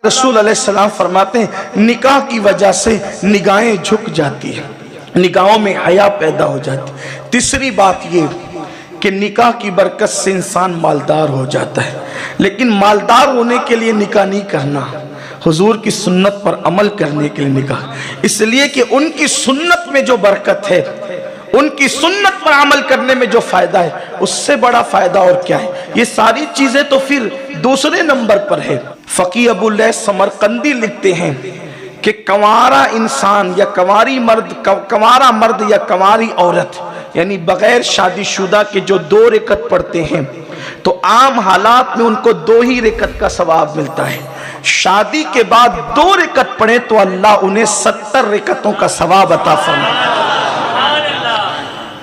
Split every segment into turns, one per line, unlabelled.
रसूल अलैहिस्सलाम फरमाते हैं निकाह की वजह से निगाहें झुक जाती है, निगाहों में हया पैदा हो जाती है। तीसरी बात ये कि निकाह की बरकत से इंसान मालदार हो जाता है, लेकिन मालदार होने के लिए निकाह नहीं करना, हुजूर की सुन्नत पर अमल करने के लिए निकाह, इसलिए कि उनकी सुन्नत में जो बरकत है, उनकी सुन्नत पर अमल करने में जो फायदा है, उससे बड़ा फायदा और क्या है। ये सारी चीजें तो फिर दूसरे नंबर पर है। फकीह अबू लैस समरकंदी लिखते हैं कि कंवारा इंसान या कंवारा मर्द या कंवारी औरत यानी बगैर शादीशुदा के जो 2 रकत पढ़ते हैं तो आम हालात में उनको 2 ही रकत का सवाब मिलता है। शादी के बाद 2 रकत पढ़े तो अल्लाह उन्हें 70 रकतों का सवाब अता फरमाता है।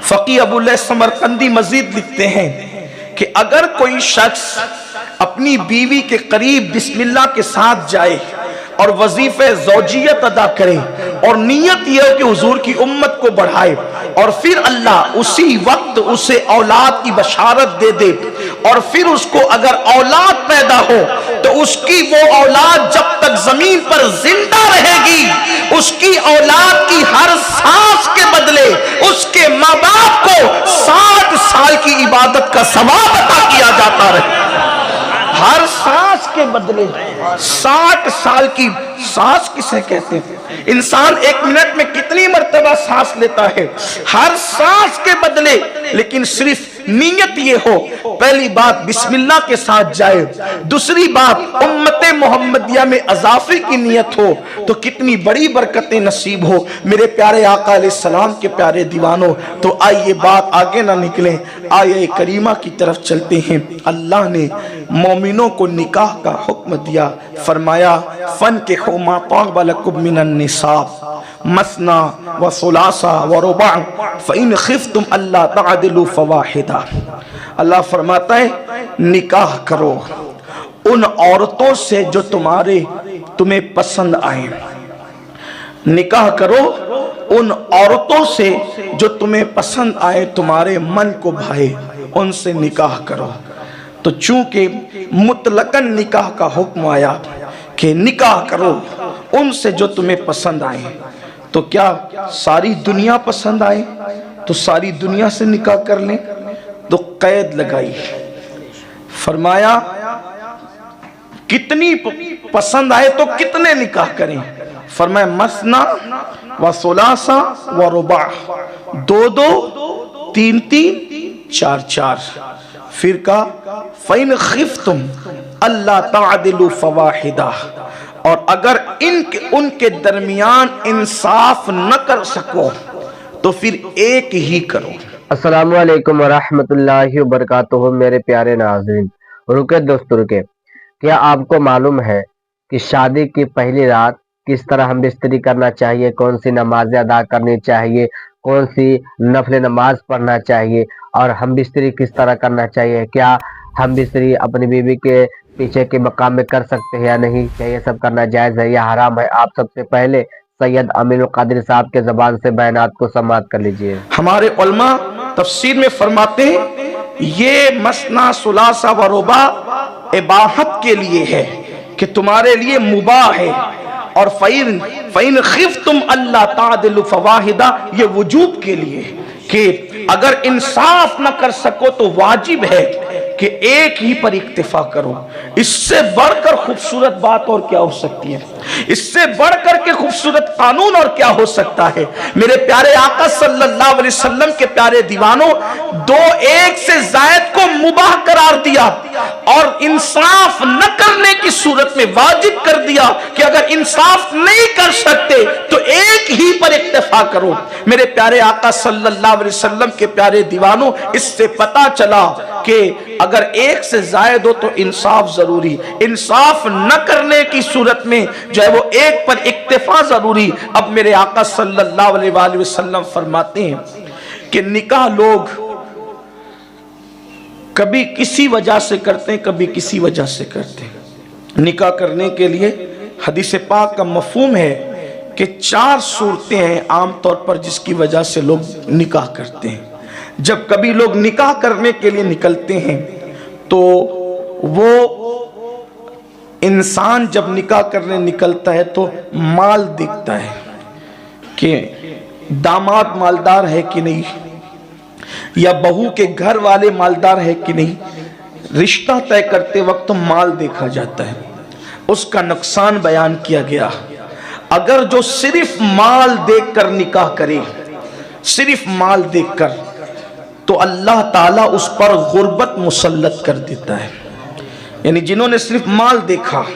फकीह अबू लैस समरकंदी मजीद लिखते हैं कि अगर कोई शख्स अपनी बीवी के करीब बिस्मिल्लाह के साथ जाए और वजीफे ज़ौजियत अदा करे और नियत यह हो कि हुजूर की उम्मत को बढ़ाए और फिर अल्लाह उसी वक्त उसे औलाद की बशारत दे दे और फिर उसको अगर औलाद पैदा हो तो उसकी वो औलाद जब तक जमीन पर जिंदा रहेगी उसकी औलाद की हर सांस के बदले उसके माँ बाप को 60 साल की इबादत का सवाब अता किया जाता रहे। हर सांस के बदले 60 साल की सांस किसे कहते हैं? इंसान 1 मिनट में कितनी मर्तबा सांस लेता है, हर सांस के बदले। लेकिन सिर्फ नीयत ये हो, पहली बात बिस्मिल्लाह के साथ जाए, दूसरी बात उम्मते मोहम्मदिया में अजाफे की नीयत हो तो कितनी बड़ी बरकतें नसीब हो। मेरे प्यारे आका अलैहिस्सलाम के प्यारे दीवानों, तो आइए बात आगे ना निकले, आये करीमा की तरफ चलते हैं। अल्लाह ने मोमिनों को निकाह का हुक्म दिया, फरमाया फन के हुमा ताब लकुम मिनन निसा मसना व सुलासा व रुबा फ़इन खिफ्तुम अल्ला तअदिलु फवाहिदा। अल्लाह फरमाता है निकाह करो उन औरतों से जो तुम्हें पसंद आए, निकाह करो उन औरतों से जो तुम्हें पसंद आए, तुम्हारे मन को भाए, उनसे निकाह करो। तो चूंकि मुतलकन निकाह का हुक्म आया कि निकाह करो उनसे जो तुम्हें पसंद आए, तो क्या सारी दुनिया पसंद आए तो सारी दुनिया से निकाह कर लें? तो कैद लगाई, फरमाया कितनी पसंद आए तो कितने निकाह करें? फरमाया मसना व सुलासा व रुबा, 2-2, 3-3, 4-4। फिर का फ़इन खिफ्तुम अल्ला तअदिलु फवाहिदा, और अगर उनके दरमियान इंसाफ न कर सको तो फिर एक ही करो।
अस्सलामु अलैकुम वरहमतुल्लाहि वबरकातुहू। मेरे प्यारे नाज़रीन, रुके दोस्तों रुके, क्या आपको मालूम है कि शादी की पहली रात किस तरह हम बिस्तरी करना चाहिए, कौन सी नमाजें अदा करनी चाहिए, कौन सी नफल नमाज पढ़ना चाहिए और हम बिस्तरी किस तरह करना चाहिए? क्या हम बिस्तरी अपनी बीवी के पीछे के मकाम में कर सकते हैं या नहीं? क्या ये सब करना जायज़ है या हराम है? आप सबसे पहले सैयद अमीनुल कादिर साहब के ज़बान से बयानात को समाअत कर लीजिए।
हमारे उलमा तफसीर में फरमाते हैं ये मसना सुलासा व रुबा इबाहत के लिए है कि तुम्हारे लिए मुबाह है, और फ़इन खिफ्तुम अल्ला तादिलु फवाहिदा ये वजूब के लिए कि अगर इंसाफ न कर सको तो वाजिब है कि एक ही पर इक्तिफा करो। इससे बढ़कर खूबसूरत बात और क्या हो सकती है? इससे बढ़कर के खूबसूरत कानून और क्या हो सकता है? मेरे प्यारे आका सल्लल्लाहु अलैहि वसल्लम के प्यारे दीवानों, 2-1 से जायद को मुबाह करार दिया और इंसाफ न करने की सूरत में वाजिब कर दिया कि अगर इंसाफ नहीं कर सकते तो एक ही पर इक्तिफा करो। मेरे प्यारे आका सल्लल्लाहु अलैहि वसल्लम के प्यारे दीवानों, इससे पता चला कि अगर 1 से जायद हो तो इंसाफ जरूरी, इंसाफ न करने की सूरत में जो है वो 1 पर इक्तिफा जरूरी। अब मेरे आका सल्लल्लाहु अलैहि वसल्लम फरमाते हैं कि निकाह लोग कभी किसी वजह से करते हैं, कभी किसी वजह से करते हैं। निकाह करने के लिए हदीस पाक का मफहूम है कि 4 सूरतें हैं आमतौर पर जिसकी वजह से लोग निकाह करते हैं। जब कभी लोग निकाह करने के लिए निकलते हैं तो वो इंसान जब निकाह करने निकलता है तो माल देखता है कि दामाद मालदार है कि नहीं, या बहू के घर वाले मालदार है कि नहीं। रिश्ता तय करते वक्त माल देखा जाता है, उसका नुकसान बयान किया गया। अगर जो सिर्फ माल देखकर निकाह करे, सिर्फ माल देखकर, तो अल्लाह ताला उस पर गुर्बत मुसल्लत कर देता है। यानी जिन्होंने सिर्फ माल देखा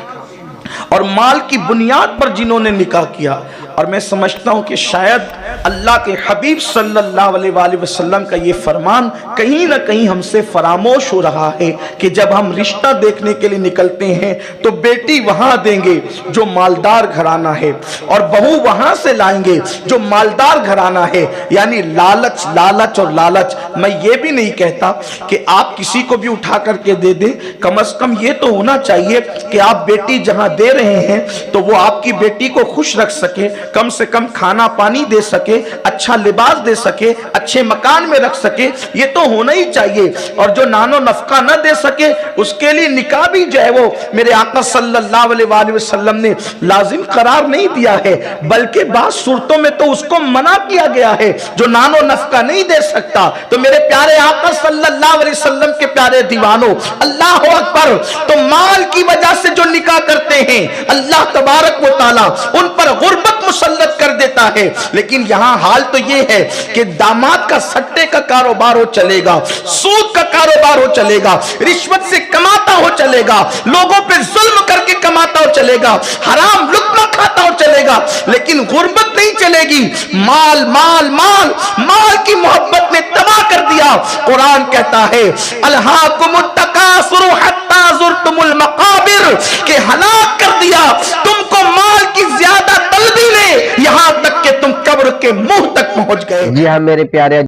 और माल की बुनियाद पर जिन्होंने निकाह किया, और मैं समझता हूं कि शायद अल्लाह के हबीब सल्लल्लाहु अलैहि वसल्लम का ये फरमान कहीं ना कहीं हमसे फरामोश हो रहा है कि जब हम रिश्ता देखने के लिए निकलते हैं तो बेटी वहां देंगे जो मालदार घराना है, और बहू वहां से लाएंगे जो मालदार घराना है। यानी लालच लालच और लालच। मैं ये भी नहीं कहता कि आप किसी को भी उठा करके दे दें, कम से कम ये तो होना चाहिए कि आप बेटी जहां दे रहे हैं तो वो आपकी बेटी को खुश रख सके, कम से कम खाना पानी दे सके, अच्छा लिबास दे सके, अच्छे मकान में रख सके, ये तो होना ही चाहिए। और जो नानो नफका न दे सके उसके लिए निकाह भी जो है वो मेरे आका सल्लल्लाहु अलैहि वसल्लम ने लाजिम करार नहीं दिया है, बल्कि बात सूरतों में तो उसको मना किया गया है जो नानो नफका नहीं दे सकता। तो मेरे प्यारे आका सल्लल्लाहु अलैहि वसल्लम के प्यारे दीवानों, अल्लाह अकबर। तो माल की वजह से जो निकाह करते हैं अल्लाह तबारक व तआला उन पर गुर्बत मुसल्लत कर देता है। लेकिन यहां हाल तो यह है कि दामाद का सट्टे का कारोबार हो चलेगा, सूद का कारोबार हो चलेगा, रिश्वत से कमाता हो चलेगा, लोगों पे जुल्म करके कमाता हो चलेगा, हराम लुत्मा खाता हो चलेगा, लेकिन गुर्बत नहीं चलेगी। माल माल माल माल की मोहब्बत ने तबाह कर दिया। कुरान कहता है अलहाकुमुत तकासुरु हत्ता जुरतुमुल मकाबिर, के हलाक कर दिया तुमको माल की ज्यादा तलबी ने, यहां तक कि तुम कब्र के मुंह तक पहुंच गए।
जी हाँ मेरे प्यारे